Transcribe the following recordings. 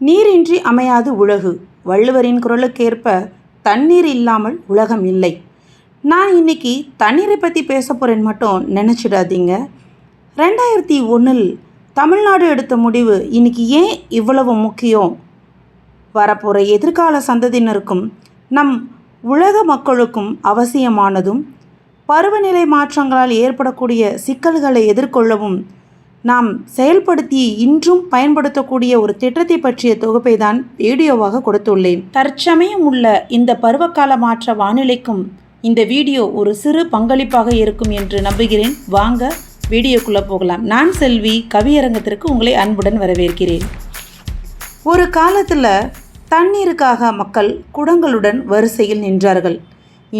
நீரின்றி அமையாது உலகு. வள்ளுவரின் குரலுக்கேற்ப தண்ணீர் இல்லாமல் உலகம் இல்லை. நான் இன்னைக்கு தண்ணீரை பற்றி பேச போகிறேன்னு மட்டும் நினச்சிடாதீங்க. 2001 தமிழ்நாடு எடுத்த முடிவு இன்னைக்கு ஏன் இவ்வளவு முக்கியம்? வரப்போகிற எதிர்கால சந்ததியினருக்கும் நம் உலக மக்களுக்கும் அவசியமானதும், பருவநிலை மாற்றங்களால் ஏற்படக்கூடிய சிக்கல்களை எதிர்கொள்ளவும் நாம் செயல்படுத்தி இன்றும் பயன்படுத்தக்கூடிய ஒரு திட்டத்தை பற்றிய தொகுப்பை தான் வீடியோவாக கொடுத்துள்ளேன். தற்சமயம் உள்ள இந்த பருவகால மாற்ற வானிலைக்கும் இந்த வீடியோ ஒரு சிறு பங்களிப்பாக இருக்கும் என்று நம்புகிறேன். வாங்க வீடியோக்குள்ளே போகலாம். நான் செல்வி, கவியரங்கத்திற்கு உங்களை அன்புடன் வரவேற்கிறேன். ஒரு காலத்தில் தண்ணீருக்காக மக்கள் குடங்களுடன் வரிசையில் நின்றார்கள்.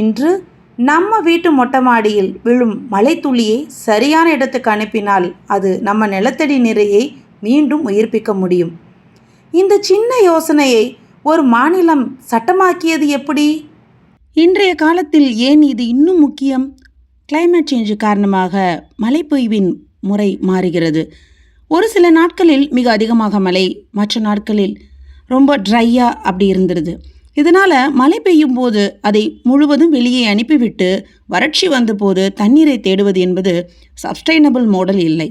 இன்று நம்ம வீட்டு மொட்டை மாடியில் விழும் மழைத்துளியை சரியான இடத்துக்கு அனுப்பினால் அது நம்ம நிலத்தடி நீரையை மீண்டும் உயிர்ப்பிக்க முடியும். இந்த சின்ன யோசனையை ஒரு மாநிலம் சட்டமாக்கியது எப்படி? இன்றைய காலத்தில் ஏன் இது இன்னும் முக்கியம்? கிளைமேட் சேஞ்ச் காரணமாக மழை பொய்வின் முறை மாறுகிறது. ஒரு சில நாட்களில் மிக அதிகமாக மழை, மற்ற நாட்களில் ரொம்ப ட்ரையாக அப்படி இருந்துருது. இதனால் மழை பெய்யும் போது அதை முழுவதும் வெளியே அனுப்பிவிட்டு வறட்சி வந்தபோது தண்ணீரை தேடுவது என்பது சஸ்டைனபிள் மாடல் இல்லை.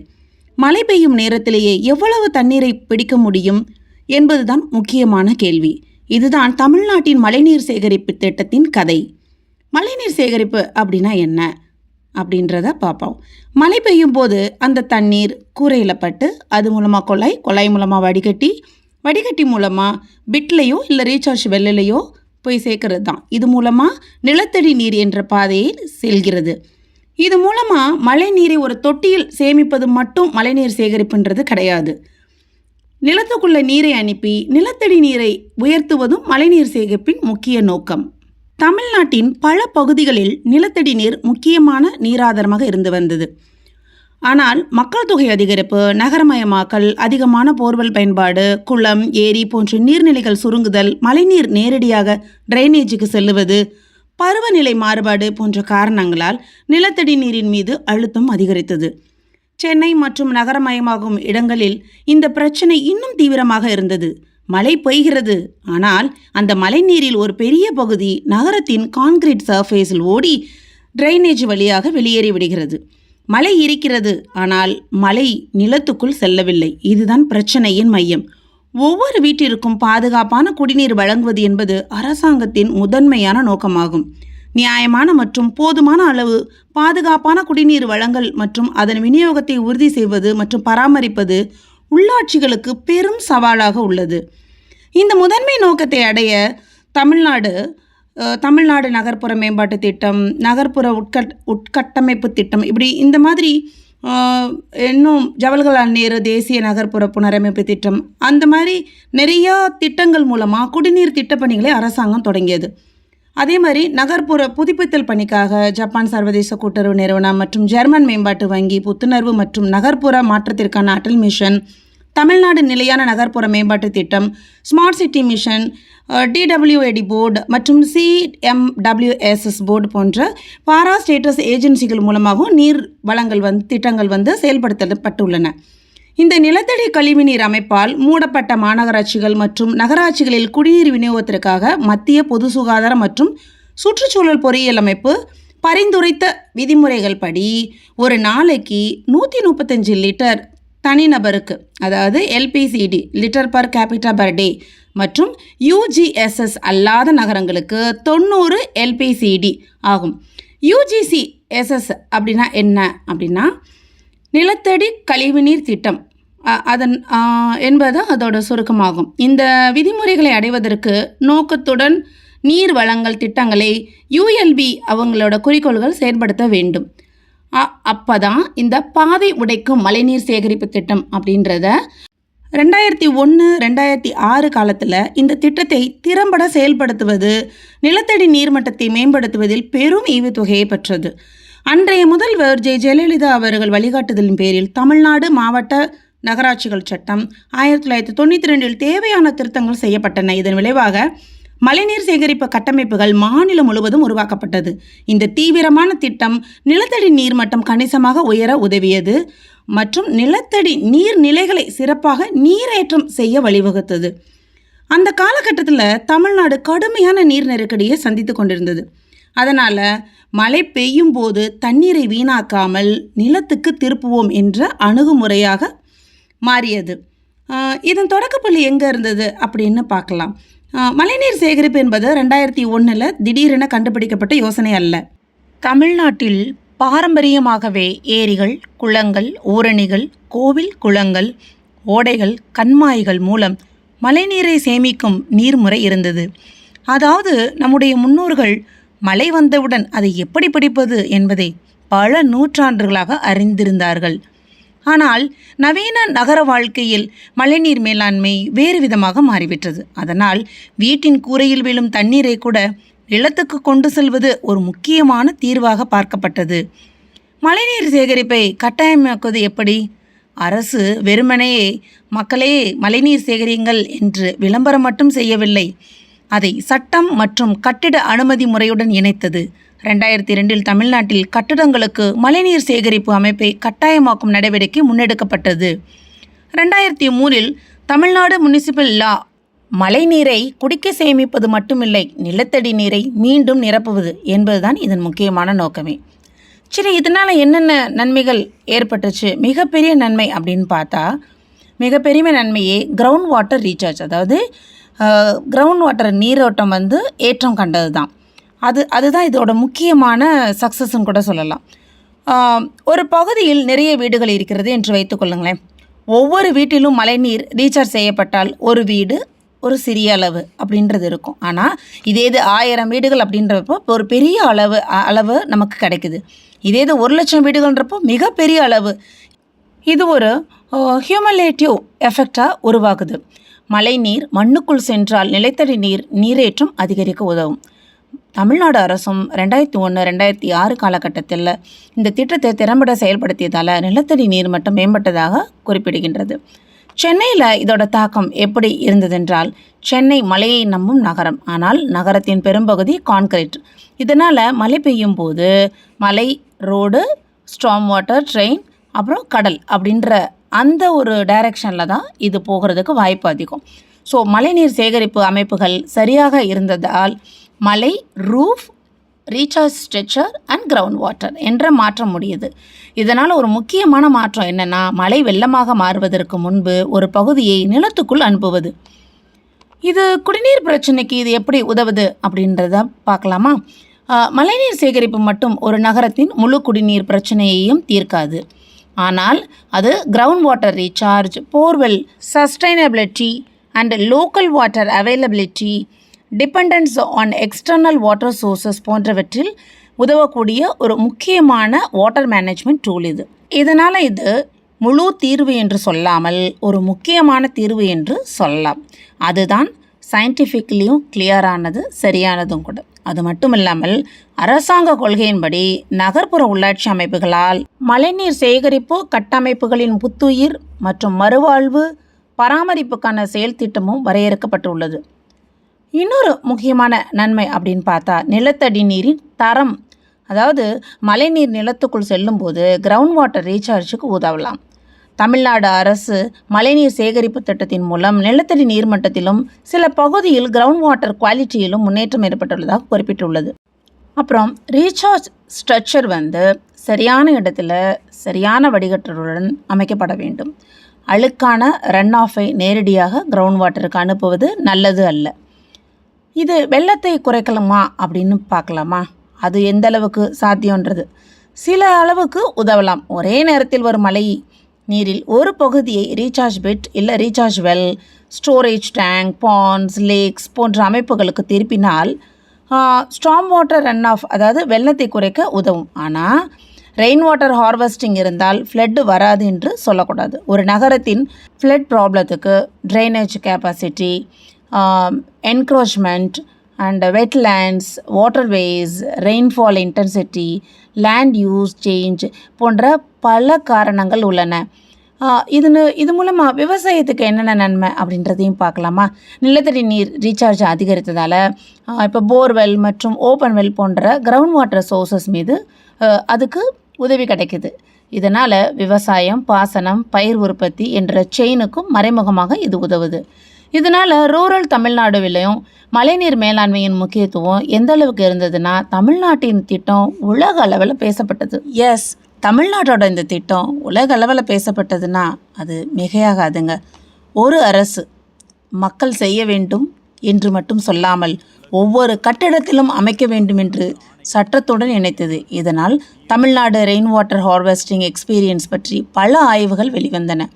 மழை பெய்யும் நேரத்திலேயே எவ்வளவு தண்ணீரை பிடிக்க முடியும் என்பதுதான் முக்கியமான கேள்வி. இதுதான் தமிழ்நாட்டின் மழைநீர் சேகரிப்பு திட்டத்தின் கதை. மழைநீர் சேகரிப்பு அப்படின்னா என்ன அப்படின்றத பார்ப்போம். மழை பெய்யும் போது அந்த தண்ணீர் கூரையில் பட்டு அது மூலமாக குழாய் மூலமாக வடிகட்டி மூலமாக பிட்லையோ இல்லை ரீசார்ஜ் வெள்ளையிலையோ போய் சேர்க்கறது தான். இது மூலமாக நிலத்தடி நீர் என்ற பாதையில் செல்கிறது. இது மூலமாக மழை நீரை ஒரு தொட்டியில் சேமிப்பது மட்டும் மழைநீர் சேகரிப்புன்றது கிடையாது. நிலத்துக்குள்ள நீரை அனுப்பி நிலத்தடி நீரை உயர்த்துவதும் மழைநீர் சேகரிப்பின் முக்கிய நோக்கம். தமிழ்நாட்டின் பல பகுதிகளில் நிலத்தடி நீர் முக்கியமான நீராதாரமாக இருந்து வந்தது. ஆனால் மக்கள் தொகை அதிகரிப்பு, நகரமயமாக்கல், அதிகமான போர்வெல் பயன்பாடு, குளம், ஏரி போன்ற நீர்நிலைகள் சுருங்குதல், மழைநீர் நேரடியாக டிரைனேஜுக்கு செல்லுவது, பருவநிலை மாறுபாடு போன்ற காரணங்களால் நிலத்தடி நீரின் மீது அழுத்தம் அதிகரித்தது. சென்னை மற்றும் நகரமயமாகும் இடங்களில் இந்த பிரச்சனை இன்னும் தீவிரமாக இருந்தது. மழை பெய்கிறது, ஆனால் அந்த மழை நீரில் ஒரு பெரிய பகுதி நகரத்தின் கான்கிரீட் சர்ஃபேஸில் ஓடி டிரைனேஜ் வழியாக வெளியேறி விடுகிறது. மழை இருக்கிறது, ஆனால் மழை நிலத்துக்குள் செல்லவில்லை. இதுதான் பிரச்சனையின் மையம். ஒவ்வொரு வீட்டிற்கும் பாதுகாப்பான குடிநீர் வழங்குவது என்பது அரசாங்கத்தின் முதன்மையான நோக்கமாகும். நியாயமான மற்றும் போதுமான அளவு பாதுகாப்பான குடிநீர் வழங்கல் மற்றும் அதன் விநியோகத்தை உறுதி செய்வது மற்றும் பராமரிப்பது உள்ளாட்சிகளுக்கு பெரும் சவாலாக உள்ளது. இந்த முதன்மை நோக்கத்தை அடைய தமிழ்நாடு நகர்ப்புற மேம்பாட்டு திட்டம், நகர்ப்புற உட்கட்டமைப்பு திட்டம், இப்படி இந்த மாதிரி இன்னும் ஜவஹர்லால் நேரு தேசிய நகர்ப்புற புனரமைப்பு திட்டம், அந்த மாதிரி நிறையா திட்டங்கள் மூலமாக குடிநீர் திட்டப்பணிகளை அரசாங்கம் தொடங்கியது. அதே மாதிரி நகர்ப்புற புதுப்பித்தல் பணிக்காக ஜப்பான் சர்வதேச கூட்டுறவு நிறுவனம் மற்றும் ஜெர்மன் மேம்பாட்டு வங்கி புத்துணர்வு மற்றும் நகர்ப்புற மாற்றத்திற்கான அடல் மிஷன், தமிழ்நாடு நிலையான நகர்ப்புற மேம்பாட்டு திட்டம், smart city mission, DWAD board மற்றும் CMWSS போர்டு போன்ற பாரா ஸ்டேட்டஸ் ஏஜென்சிகள் மூலமாகவும் நீர் வளங்கள் திட்டங்கள் செயல்படுத்தப்பட்டுள்ளன. இந்த நிலத்தடி கழிவுநீர் அமைப்பால் மூடப்பட்ட மாநகராட்சிகள் மற்றும் நகராட்சிகளில் குடிநீர் விநியோகத்திற்காக மத்திய பொது சுகாதாரம் மற்றும் சுற்றுச்சூழல் பொறியியல் அமைப்பு பரிந்துரைத்த விதிமுறைகள் படி ஒரு நாளைக்கு 135 லிட்டர் தனிநபருக்கு, அதாவது LPCD litre per capita per day, மற்றும் UGSS அல்லாத நகரங்களுக்கு 90 LPCD ஆகும். UGCSS அப்படின்னா என்ன அப்படின்னா நிலத்தடி கழிவுநீர் திட்டம் என்பது அதோட சுருக்கமாகும். இந்த விதிமுறைகளை அடைவதற்கு நோக்கத்துடன் நீர் வழங்கல் திட்டங்களை ULB அவங்களோட குறிக்கோள்கள் செயல்படுத்த வேண்டும். அப்போதான் இந்த பாதை உடைக்கும் மழைநீர் சேகரிப்பு திட்டம் அப்படின்றத 2001-2006 காலத்தில் இந்த திட்டத்தை திறம்பட செயல்படுத்துவது நிலத்தடி நீர்மட்டத்தை மேம்படுத்துவதில் பெரும் ஈவுத்தொகையை பெற்றது. அன்றைய முதல்வர் ஜெயலலிதா அவர்கள் வழிகாட்டுதலின் பேரில் தமிழ்நாடு மாவட்ட நகராட்சிகள் சட்டம் 1992 தேவையான திருத்தங்கள் செய்யப்பட்டன. இதன் விளைவாக மழைநீர் சேகரிப்பு கட்டமைப்புகள் மாநிலம் முழுவதும் உருவாக்கப்பட்டது. இந்த தீவிரமான திட்டம் நிலத்தடி நீர்மட்டம் கணிசமாக உயர உதவியது மற்றும் நிலத்தடி நீர்நிலைகளை சிறப்பாக நீரேற்றம் செய்ய வழிவகுத்தது. அந்த காலகட்டத்தில் தமிழ்நாடு கடுமையான நீர் நெருக்கடியை சந்தித்து கொண்டிருந்தது. அதனால் மழை பெய்யும் போது தண்ணீரை வீணாக்காமல் நிலத்துக்கு திருப்புவோம் என்ற அணுகுமுறையாக மாறியது. இதன் தொடக்கப்பள்ளி எங்கே இருந்தது அப்படின்னு பார்க்கலாம். மழைநீர் சேகரிப்பு என்பது 2001 திடீரென கண்டுபிடிக்கப்பட்ட யோசனை அல்ல. தமிழ்நாட்டில் பாரம்பரியமாகவே ஏரிகள், குளங்கள், ஊரணிகள், கோவில் குளங்கள், ஓடைகள், கண்மாய்கள் மூலம் மழைநீரை சேமிக்கும் நீர்முறை இருந்தது. அதாவது நம்முடைய முன்னோர்கள் மழை வந்தவுடன் அதை எப்படி பிடிப்பது என்பதை பல நூற்றாண்டுகளாக அறிந்திருந்தார்கள். ஆனால் நவீன நகர வாழ்க்கையில் மழைநீர் மேலாண்மை வேறு விதமாக மாறிவிட்டது. அதனால் வீட்டின் கூரையில் விழும் தண்ணீரை கூட நிலத்துக்கு கொண்டு செல்வது ஒரு முக்கியமான தீர்வாக பார்க்கப்பட்டது. மழைநீர் சேகரிப்பை கட்டாயமாக்குவது எப்படி? அரசு வெறுமனையே மக்களே மழைநீர் சேகரியுங்கள் என்று விளம்பரம் மட்டும் செய்யவில்லை, அதை சட்டம் மற்றும் கட்டிட அனுமதி முறையுடன் இணைத்தது. 2002 தமிழ்நாட்டில் கட்டடங்களுக்கு மழைநீர் சேகரிப்பு அமைப்பை கட்டாயமாக்கும் நடவடிக்கை முன்னெடுக்கப்பட்டது. 2003 தமிழ்நாடு முனிசிபல் லா மழைநீரை குடிக்க சேமிப்பது மட்டுமில்லை, நிலத்தடி நீரை மீண்டும் நிரப்புவது என்பதுதான் இதன் முக்கியமான நோக்கமே. சரி, இதனால் என்னென்ன நன்மைகள் ஏற்பட்டுச்சு? மிகப்பெரிய நன்மை அப்படின்னு பார்த்தா, மிகப்பெரிய நன்மையே கிரவுண்ட் வாட்டர் ரீசார்ஜ். அதாவது கிரவுண்ட் வாட்டர் நீரோட்டம் ஏற்றம் கண்டது தான். அதுதான் இதோட முக்கியமான சக்ஸஸ்ன்னு கூட சொல்லலாம். ஒரு பகுதியில் நிறைய வீடுகள் இருக்கிறது என்று வைத்துக்கொள்ளுங்களேன். ஒவ்வொரு வீட்டிலும் மழைநீர் ரீசார்ஜ் செய்யப்பட்டால் ஒரு வீடு ஒரு சிறிய அளவு அப்படின்றது இருக்கும். ஆனால் இதே இது 1000 வீடுகள் அப்படின்றப்போ ஒரு பெரிய அளவு நமக்கு கிடைக்குது. இதே இது 1,00,000 வீடுகள்ன்றப்போ மிகப்பெரிய அளவு. இது ஒரு ஹியூமலேட்டிவ் எஃபெக்டாக உருவாகுது. மழை நீர் மண்ணுக்குள் சென்றால் நிலத்தடி நீரேற்றம் அதிகரிக்க உதவும். தமிழ்நாடு அரசும் 2001, 2006 காலகட்டத்தில் இந்த திட்டத்தை திறம்பட செயல்படுத்தியதால் நிலத்தடி நீர் மட்டம் மேம்பட்டதாக குறிப்பிடுகின்றது. சென்னையில் இதோட தாக்கம் எப்படி இருந்ததென்றால், சென்னை மழையை நம்பும் நகரம். ஆனால் நகரத்தின் பெரும்பகுதி கான்கிரீட். இதனால் மழை பெய்யும் போது மலை, ரோடு, ஸ்டார்ம் வாட்டர், ட்ரெயின், அப்புறம் கடல் அப்படின்ற அந்த ஒரு டைரக்ஷனில் தான் இது போகிறதுக்கு வாய்ப்பு அதிகம். ஸோ மழைநீர் சேகரிப்பு அமைப்புகள் சரியாக இருந்ததால் மலை, roof, recharge stretcher and ground water என்ற மாற்றம் முடியுது. இதனால் ஒரு முக்கியமான மாற்றம் என்னென்னா, மழை வெள்ளமாக மாறுவதற்கு முன்பு ஒரு பகுதியை நிலத்துக்குள் அனுப்புவது. இது குடிநீர் பிரச்சனைக்கு இது எப்படி உதவுது அப்படின்றத பார்க்கலாமா? மழைநீர் சேகரிப்பு மட்டும் ஒரு நகரத்தின் முழு குடிநீர் பிரச்சனையையும் தீர்க்காது. ஆனால் அது ground water recharge, borewell sustainability and local water availability, dependence on external water sources போன்றவற்றில் உதவக்கூடிய ஒரு முக்கியமான வாட்டர் மேனேஜ்மெண்ட் டூல் இது. இதனால் இது முழு தீர்வு என்று சொல்லாமல் ஒரு முக்கியமான தீர்வு என்று சொல்லலாம். அதுதான் சயின்டிஃபிக்லியும் கிளியரானது, சரியானதும் கூட. அது மட்டும் இல்லாமல் அரசாங்க கொள்கையின்படி நகர்ப்புற உள்ளாட்சி அமைப்புகளால் மழைநீர் சேகரிப்பு கட்டமைப்புகளின் புத்துயிர் மற்றும் மறுவாழ்வு பராமரிப்புக்கான செயல் திட்டமும் வரையறுக்கப்பட்டுள்ளது. இன்னொரு முக்கியமான நன்மை அப்படின்னு பார்த்தா, நிலத்தடி நீரின் தரம். அதாவது மழைநீர் நிலத்துக்குள் செல்லும்போது கிரவுண்ட் வாட்டர் ரீசார்ஜுக்கு உதவலாம். தமிழ்நாடு அரசு மழைநீர் சேகரிப்பு திட்டத்தின் மூலம் நிலத்தடி நீர்மட்டத்திலும் சில பகுதியில் கிரவுண்ட் வாட்டர் குவாலிட்டியிலும் முன்னேற்றம் ஏற்பட்டுள்ளதாக குறிப்பிட்டுள்ளது. அப்புறம் ரீசார்ஜ் ஸ்ட்ரக்சர் சரியான இடத்துல சரியான வடிகட்டலுடன் அமைக்கப்பட வேண்டும். அழுக்கான ரன் ஆஃபை நேரடியாக கிரவுண்ட் வாட்டருக்கு அனுப்புவது நல்லது அல்ல. இது வெள்ளத்தை குறைக்கலாமா அப்படின்னு பார்க்கலாமா? அது எந்த அளவுக்கு சாத்தியன்றது சில அளவுக்கு உதவலாம். ஒரே நேரத்தில் வரும் மழை நீரில் ஒரு பகுதியை ரீசார்ஜ் பெட் இல்லை recharge well, storage tank, ponds, lakes போன்ற அமைப்புகளுக்கு திருப்பினால் ஸ்டார்ம் வாட்டர் ரன் ஆஃப், அதாவது வெள்ளத்தை குறைக்க உதவும். ஆனால் ரெயின் வாட்டர் ஹார்வெஸ்டிங் இருந்தால் ஃப்ளட் வராது என்று சொல்லக்கூடாது. ஒரு நகரத்தின் ஃப்ளட் ப்ராப்ளத்துக்கு drainage capacity, encroachment and wetlands, waterways, rainfall intensity, land use change போன்ற பல காரணங்கள் உள்ளன. இது மூலமாக விவசாயத்துக்கு என்னென்ன நன்மை அப்படின்றதையும் பார்க்கலாமா? நிலத்தடி நீர் ரீசார்ஜ் அதிகரித்ததால் இப்போ போர்வெல் மற்றும் ஓப்பன் வெல் போன்ற கிரவுண்ட் வாட்டர் சோர்சஸ் மீது அதுக்கு உதவி கிடைக்குது. இதனால் விவசாயம், பாசனம், பயிர் உற்பத்தி என்ற செயினுக்கும் மறைமுகமாக இது உதவுது. இதனால் ரூரல் தமிழ்நாடுவிலையும் மழைநீர் மேலாண்மையின் முக்கியத்துவம் எந்த அளவுக்கு இருந்ததுன்னா, தமிழ்நாட்டின் திட்டம் உலக அளவில் பேசப்பட்டது. எஸ், தமிழ்நாட்டோட இந்த திட்டம் உலக அளவில் பேசப்பட்டதுன்னா அது மிகையாகாதுங்க. ஒரு அரசு மக்கள் செய்ய வேண்டும் என்று மட்டும் சொல்லாமல் ஒவ்வொரு கட்டிடத்திலும் அமைக்க வேண்டும் என்று சட்டத்துடன் இணைத்தது. இதனால் Tamil Nadu rain water harvesting experience பற்றி பல ஆய்வுகள் வெளிவந்தன.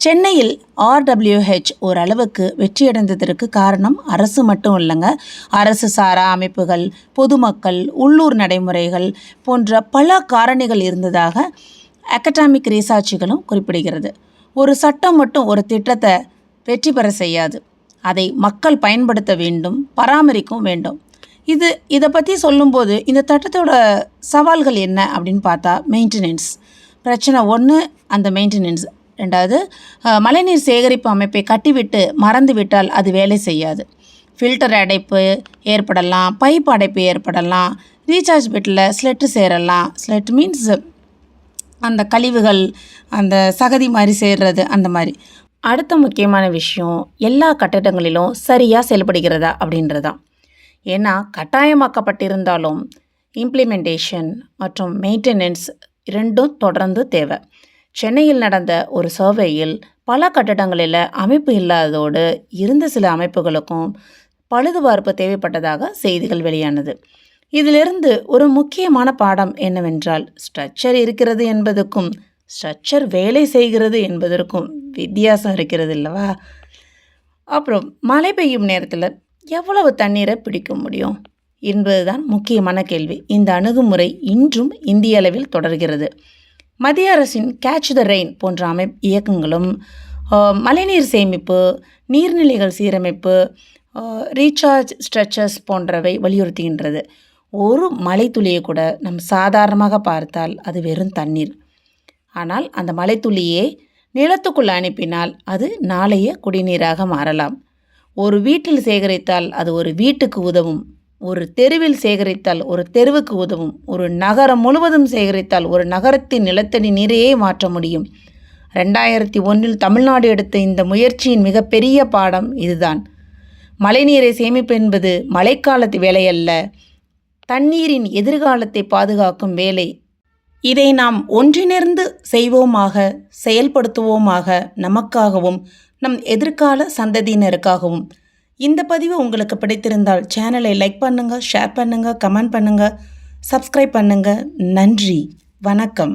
சென்னையில் RWH ஓரளவுக்கு வெற்றியடைந்ததற்கு காரணம் அரசு மட்டும் இல்லைங்க, அரசு சாரா அமைப்புகள், பொதுமக்கள், உள்ளூர் நடைமுறைகள் போன்ற பல காரணிகள் இருந்ததாக அகடாமிக் ரீசர்ச்சுகளும் குறிப்பிடுகிறது. ஒரு சட்டம் மட்டும் ஒரு திட்டத்தை வெற்றி பெற செய்யாது, அதை மக்கள் பயன்படுத்த வேண்டும், பராமரிக்கவும் வேண்டும். இதை பற்றி சொல்லும்போது இந்த திட்டத்தோட சவால்கள் என்ன அப்படின்னு பார்த்தா, மெயின்டெனன்ஸ் பிரச்சனை ஒன்று. அந்த மெயின்டெனன்ஸ் ரெண்டாவது, மழைநீர் சேகரிப்பு அமைப்பை கட்டிவிட்டு மறந்துவிட்டால் அது வேலை செய்யாது. ஃபில்டர் அடைப்பு ஏற்படலாம், பைப் அடைப்பு ஏற்படலாம், ரீசார்ஜ் பெட்டில் ஸ்லெட்டு சேரலாம். ஸ்லெட் மீன்ஸ் அந்த கழிவுகள், அந்த சகதி மாதிரி சேர்றது, அந்த மாதிரி. அடுத்த முக்கியமான விஷயம், எல்லா கட்டிடங்களிலும் சரியாக செயல்படுகிறதா அப்படின்றதான். ஏன்னா கட்டாயமாக்கப்பட்டிருந்தாலும் இம்ப்ளிமெண்டேஷன் மற்றும் மெயின்டெனன்ஸ் இரண்டும் தொடர்ந்து தேவை. சென்னையில் நடந்த ஒரு சர்வேயில் பல கட்டடங்களில் அமைப்பு இல்லாததோடு இருந்த சில அமைப்புகளுக்கும் பழுதுபார்ப்பு தேவைப்பட்டதாக செய்திகள் வெளியானது. இதிலிருந்து ஒரு முக்கியமான பாடம் என்னவென்றால், ஸ்ட்ரக்சர் இருக்கிறது என்பதுக்கும் ஸ்ட்ரக்சர் வேலை செய்கிறது என்பதற்கும் வித்தியாசம் இருக்கிறது இல்லவா? அப்புறம் மழை பெய்யும் நேரத்தில் எவ்வளவு தண்ணீரை பிடிக்க முடியும் என்பதுதான் முக்கியமான கேள்வி. இந்த அணுகுமுறை இன்றும் இந்திய அளவில் தொடர்கிறது. மத்திய அரசின் கேட்ச் த ரெயின் போன்ற இயக்கங்களும் மழைநீர் சேமிப்பு, நீர்நிலைகள் சீரமைப்பு, ரீசார்ஜ் ஸ்ட்ரக்சர்ஸ் போன்றவை வலியுறுத்துகின்றது. ஒரு மழைத்துளியை கூட நம் சாதாரணமாக பார்த்தால் அது வெறும் தண்ணீர். ஆனால் அந்த மழைத்துளியே நிலத்துக்குள் அனுப்பினால் அது நாளைய குடிநீராக மாறலாம். ஒரு வீட்டில் சேகரித்தால் அது ஒரு வீட்டுக்கு உதவும், ஒரு தெருவில் சேகரித்தால் ஒரு தெருவுக்கு உதவும், ஒரு நகரம் முழுவதும் சேகரித்தால் ஒரு நகரத்தின் நிலத்தடி நீரையே மாற்ற முடியும். 2001 தமிழ்நாடு எடுத்த இந்த முயற்சியின் மிகப்பெரிய பாடம் இதுதான். மழைநீரை சேமிப்பு என்பது மழைக்காலத்து வேலையல்ல, தண்ணீரின் எதிர்காலத்தை பாதுகாக்கும் வேலை. இதை நாம் ஒன்றிணைந்து செய்வோமாக, செயல்படுத்துவோமாக, நமக்காகவும் நம் எதிர்கால சந்ததியினருக்காகவும். இந்த பதிவு உங்களுக்கு பிடித்திருந்தால் சேனலை லைக் பண்ணுங்கள், ஷேர் பண்ணுங்கள், கமெண்ட் பண்ணுங்கள், சப்ஸ்கிரைப் பண்ணுங்கள். நன்றி, வணக்கம்.